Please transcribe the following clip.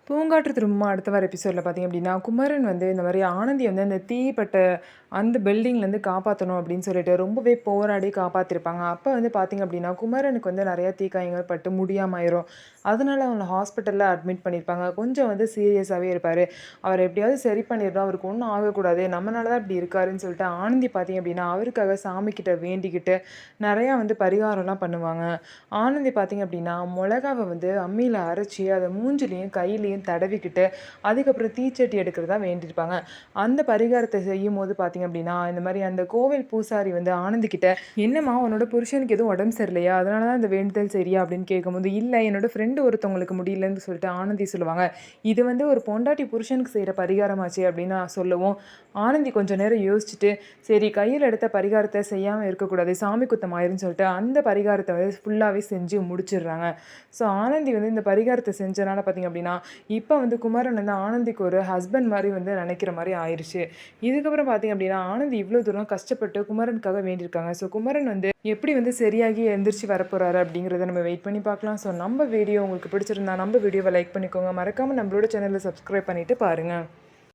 பூங்காற்று திரும்புமா அடுத்த வார எபிசோடில் பார்த்தீங்க அப்படின்னா, குமரன் வந்து இந்த மாரி ஆனந்தி வந்து அந்த தீப்பட்ட அந்த பில்டிங்லேருந்து காப்பாத்தணும் அப்படின்னு சொல்லிட்டு ரொம்பவே போராடி காப்பாத்திருப்பாங்க. அப்ப வந்து பார்த்தீங்க அப்படின்னா, குமரனுக்கு வந்து நெறைய தீக்காயங்கள் பட்டு முடியாம ஆயிரும். அதனால அவங்கள ஹாஸ்பிட்டல்ல அட்மிட் பண்ணியிருப்பாங்க. கொஞ்சம் வந்து சீரியஸாவே இருப்பாரு. அவர எப்படியாவது சரி பண்ணிடணும். அவருக்கு ஒண்ணும் ஆகக்கூடாது. நம்மனால தான் இப்படி இருக்காருன்னு சொல்லிட்டு ஆனந்தி பார்த்தீங்க அப்படின்னா, அவருக்காக சாமிகிட்ட வேண்டிக்கிட்டு நெறையா வந்து பரிகாரம்லாம் பண்ணுவாங்க. ஆனந்தி பார்த்தீங்க அப்படின்னா, மொளகாவ வந்து அம்மியில அரைச்சு அத மூஞ்சிலயும், கையிலயும் தடவிக்கிட்டு, அதுக்கப்புறம் தீச்சட்டி எடுக்கிறதா வேண்டியிருப்பாங்க. அந்த பரிகாரத்த செய்யும்போது பார்த்தீங்க அப்படின்னா, இந்த மாரி அந்த கோவில் பூசாரி வந்து ஆனந்தி கிட்ட, "என்னம்மா உன்னோட புருஷனுக்கு எதுவும் உடம்பு சரியில்லையா? அதனால தான் இந்த வேண்டுதல் செய்றியா?" அப்படின்னு கேட்கும்போது, "இல்ல என்னோட ஃப்ரெண்ட் ஒருத்தவங்களுக்கு முடியலன்னு" சொல்லிட்டு ஆனந்தி சொல்லுவாங்க. "இது வந்து ஒரு பொண்டாட்டி புருஷனுக்கு செய்ற பரிகாரமாச்சே" அப்படின்னு நான் சொல்லவும், ஆனந்தி கொஞ்சம் நேரம் யோசிச்சுட்டு, சரி கையில எடுத்த பரிகாரத்த செய்யாம இருக்கக்கூடாது. சாமி குத்தம் ஆயிரும்ன்னு சொல்லிட்டு, அந்த பரிகாரத்த வந்து ஃபுல்லாவே செஞ்சு முடிச்சிடுறாங்க. ஸோ ஆனந்தி வந்து இந்த பரிகாரத்த செஞ்சனால பார்த்தீங்க அப்படின்னா, இப்ப வந்து குமரன் வந்து ஆனந்திக்கு ஒரு ஹஸ்பண்ட் மாரி வந்து நெனைக்கிற மாரி ஆயிருச்சு. இதுக்கப்புறம் பார்த்தீங்க அப்படின்னா, ஆனந்தி இவ்ளோ தூரம் கஷ்டப்பட்டு குமரனுக்காக வேண்டியிருக்காங்க. ஸோ குமரன் வந்து எப்படி வந்து சரியாகி எந்திரிச்சு வரப்போறாரு அப்படிங்கிறத நம்ம வெயிட் பண்ணி பார்க்கலாம். ஸோ நம்ம வீடியோ உங்களுக்கு பிடிச்சிருந்தா நம்ம வீடியோவ லைக் பண்ணிக்கோங்க. மறக்காம நம்மளோட சேனல சப்ஸ்கிரைப் பண்ணிட்டு பாருங்க.